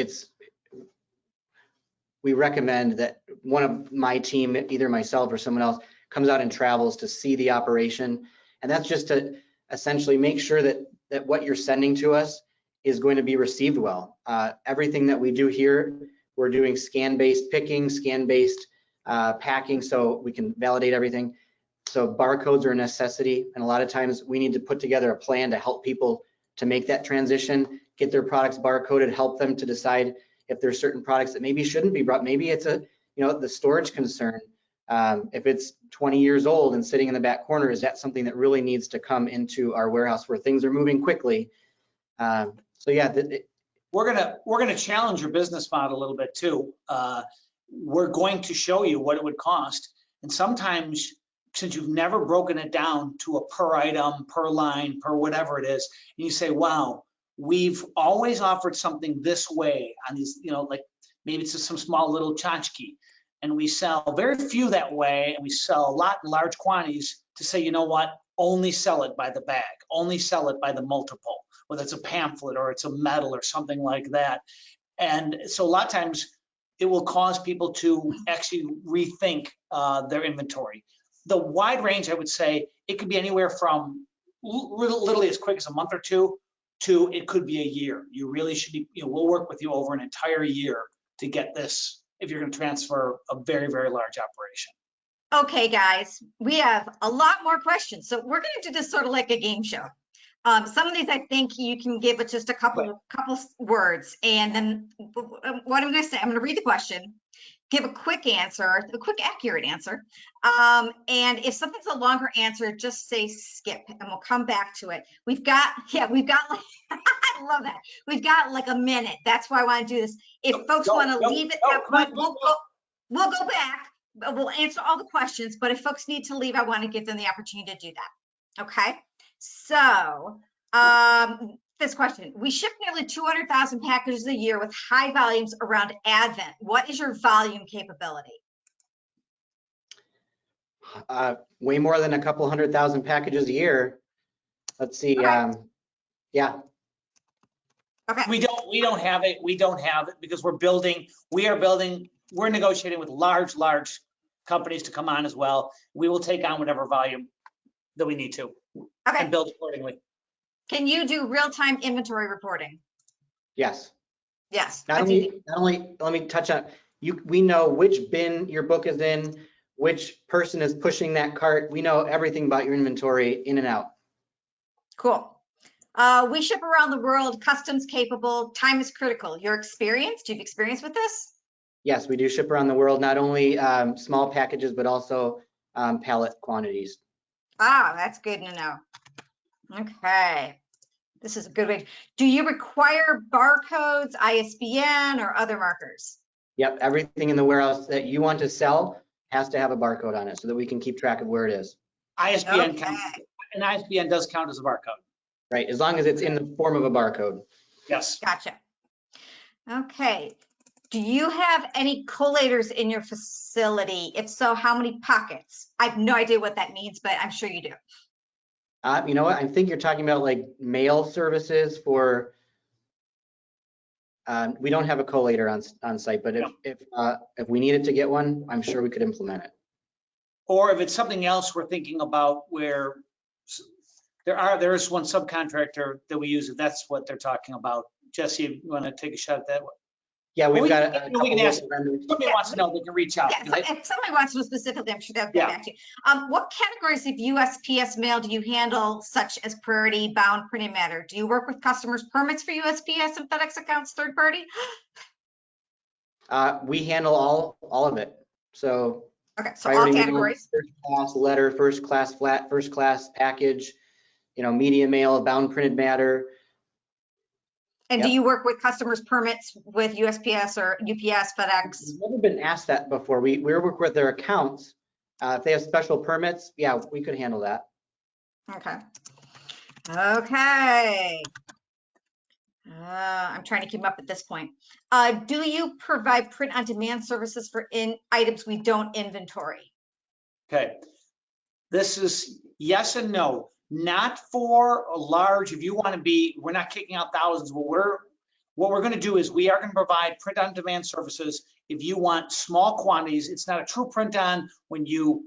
we recommend that one of my team, either myself or someone else, comes out and travels to see the operation. And that's just to essentially make sure that what you're sending to us is going to be received well. Everything that we do here, we're doing scan-based picking, scan-based packing, so we can validate everything. So barcodes are a necessity, and a lot of times we need to put together a plan to help people to make that transition, get their products barcoded, help them to decide if there's certain products that maybe shouldn't be brought. Maybe it's the storage concern. If it's 20 years old and sitting in the back corner, is that something that really needs to come into our warehouse where things are moving quickly? So yeah,
we're gonna challenge your business model a little bit too. We're going to show you what it would cost, and sometimes, since you've never broken it down to a per item, per line, per whatever it is, and you say, wow, we've always offered something this way on these, like maybe it's just some small little tchotchke, and we sell very few that way, and we sell a lot in large quantities, to say, you know what, only sell it by the bag, only sell it by the multiple, whether it's a pamphlet or it's a medal or something like that. And so a lot of times it will cause people to actually rethink their inventory. The wide range, I would say, it could be anywhere from literally as quick as a month or two to it could be a year. You really should be, we'll work with you over an entire year to get this if you're going to transfer a very, very large operation.
Okay, guys, we have a lot more questions. So we're going to do this sort of like a game show. Some of these I think you can give it just a couple words, and then what I'm going to say, I'm going to read the question, give a quick answer, a quick accurate answer, and if something's a longer answer, just say skip, and we'll come back to it. We've got like I love that. We've got like a minute. That's why I want to do this. If folks want to leave it, we'll go back. We'll answer all the questions, but if folks need to leave, I want to give them the opportunity to do that. Okay. So this question, we ship nearly 200,000 packages a year with high volumes around Advent. What is your volume capability?
Way more than a couple 100,000 packages a year. Let's see.
Okay.
Yeah.
Okay.
We don't have it. We don't have it because we're negotiating with large companies to come on as well. We will take on whatever volume that we need to.
Okay.
And build accordingly.
Can you do real-time inventory reporting?
Yes.
Yes.
Not only, let me touch on, we know which bin your book is in, which person is pushing that cart. We know everything about your inventory in and out.
Cool. We ship around the world, customs capable, time is critical. Your experience, do you have experience with this?
Yes, we do ship around the world, not only small packages, but also pallet quantities.
Ah, that's good to know. Okay. This is a good way. Do you require barcodes, ISBN, or other markers?
Yep, everything in the warehouse that you want to sell has to have a barcode on it so that we can keep track of where it is.
ISBN
Okay.
counts, and ISBN does count as a barcode.
Right, as long as it's in the form of a barcode.
Yes.
Gotcha. Okay. Do you have any collators in your facility? If so, how many pockets? I have no idea what that means, but I'm sure you do.
You know what? I think you're talking about like mail services for. We don't have a collator on site, but if we needed to get one, I'm sure we could implement it.
Or if it's something else we're thinking about, where there is one subcontractor that we use, if that's what they're talking about. Jesse, you want to take a shot at that one?
Yeah, we've got a
we can ask.
vendors.
Somebody wants to know, they can reach out.
Yeah, if somebody wants to know specifically, I'm sure they'll get back to you. What categories of USPS mail do you handle, such as priority, bound, printed matter? Do you work with customers' permits for USPS and FedEx accounts, third party?
We handle all of it. So
Okay, so all categories.
First class letter, first class flat, first class package, media mail, bound printed matter.
And
Yep.
do you work with customers' permits with USPS or UPS, FedEx?
We've never been asked that before. We work with their accounts. If they have special permits, yeah, we could handle that.
Okay. Okay. I'm trying to keep up at this point. Do you provide print on demand services for items we don't inventory?
Okay. This is yes and no. Not for a large, if you want to be, we're not kicking out thousands, but What we're going to do is we are going to provide print-on-demand services. If you want small quantities, it's not a true print-on when you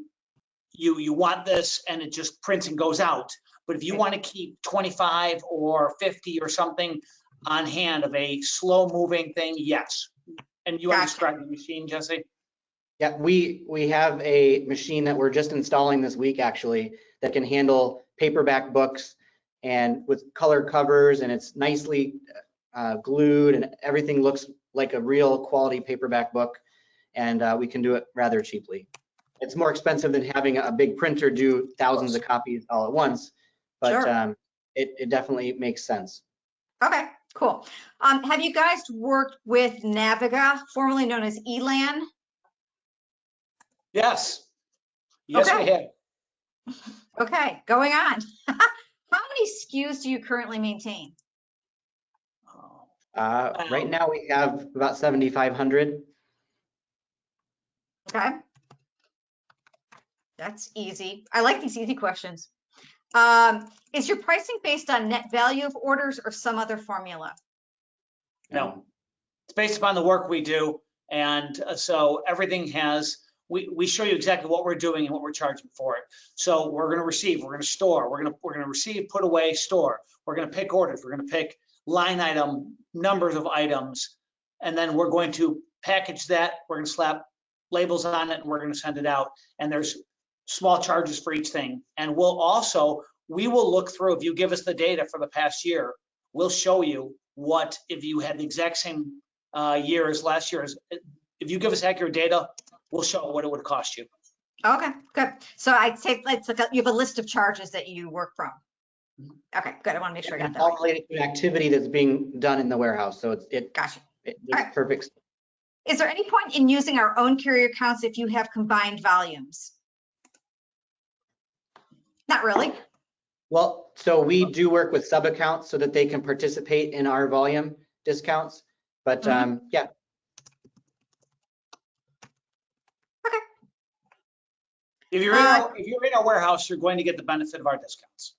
want this and it just prints and goes out. But if you want to keep 25 or 50 or something on hand of a slow-moving thing, yes. And you want to describe the machine, Jesse?
Yeah, we have a machine that we're just installing this week, actually, that can handle paperback books and with color covers, and it's nicely glued, and everything looks like a real quality paperback book, and we can do it rather cheaply. It's more expensive than having a big printer do thousands of copies all at once, but
Sure.
it definitely makes sense.
Okay, cool. Have you guys worked with Naviga, formerly known as Elan?
Yes. Yes,
Okay.
we have.
Okay, going on. How many SKUs do you currently maintain?
Right now we have about 7,500.
Okay. That's easy. I like these easy questions. Is your pricing based on net value of orders or some other formula?
No, it's based upon the work we do. And so everything has, we show you exactly what we're doing and what we're charging for it. So we're going to receive, we're going to store, we're going to receive, put away, store. We're going to pick orders. We're going to pick line item, numbers of items, and then we're going to package that. We're going to slap labels on it and we're going to send it out. And there's small charges for each thing. And we will look through, if you give us the data for the past year, we'll show you what, if you had the exact same year as last year, if you give us accurate data, we'll show what it would cost you.
Okay, good. So I'd say it's like you have a list of charges that you work from. Okay, good. I want to make sure I got
It's
that
all
right.
related to an activity that's being done in the warehouse, so
Gotcha.
it's
Alright.
perfect.
Is there any point in using our own carrier accounts if you have combined volumes? Not really.
Well, so we do work with sub accounts so that they can participate in our volume discounts, but yeah.
Okay.
If you're in our warehouse, you're going to get the benefit of our discounts.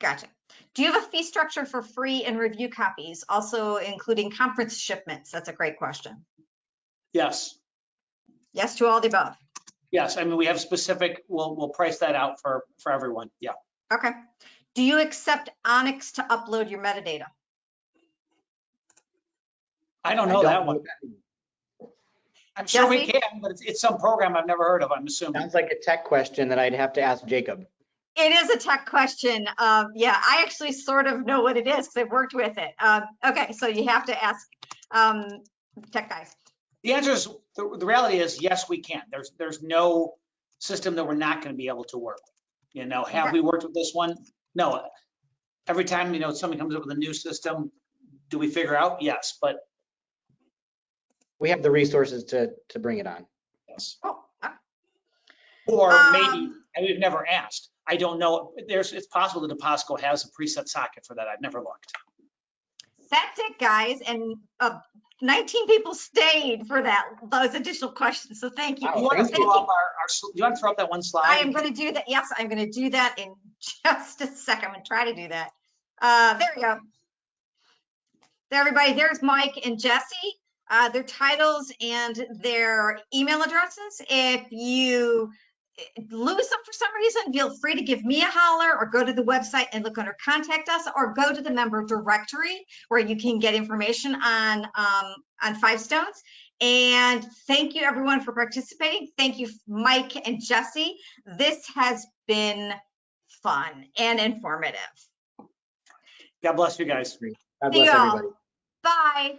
Gotcha. Do you have a fee structure for free and review copies, also including conference shipments? That's a great question.
Yes.
Yes to all the above.
Yes, I mean, we have specific, we'll price that out for everyone. Yeah.
Okay. Do you accept Onyx to upload your metadata?
I don't know that one.
That
I'm sure we
Jesse?
can, but it's some program I've never heard of, I'm assuming.
sounds like a tech question that I'd have to ask Jacob.
It is a tech question. Yeah, I actually sort of know what it is because I've worked with it. Okay, so you have to ask tech guys.
The answer is, the reality is, yes, we can. There's no system that we're not going to be able to work with. You know, have we worked with this one? No. Every time, you know, somebody comes up with a new system, do we figure out? Yes, but.
We have the resources to bring it on.
Yes.
Oh,
Or maybe, and we've never asked. I don't know. It's possible that Deposco has a preset socket for that. I've never looked.
that's it, guys. And 19 people stayed for those additional questions. So thank you.
You want to throw up you want to throw up that one slide?
I am going to do that. Yes, I'm going to do that in just a second. I'm going to try to do that. There we go. There, everybody. There's Mike and Jesse. Their titles and their email addresses. If you lose them for some reason, feel free to give me a holler or go to the website and look under contact us, or go to the member directory where you can get information on Five Stones. And thank you everyone for participating. Thank you, Mike and Jesse. This has been fun and informative.
God bless you guys.
God
See
bless
you all.
everybody.
Bye.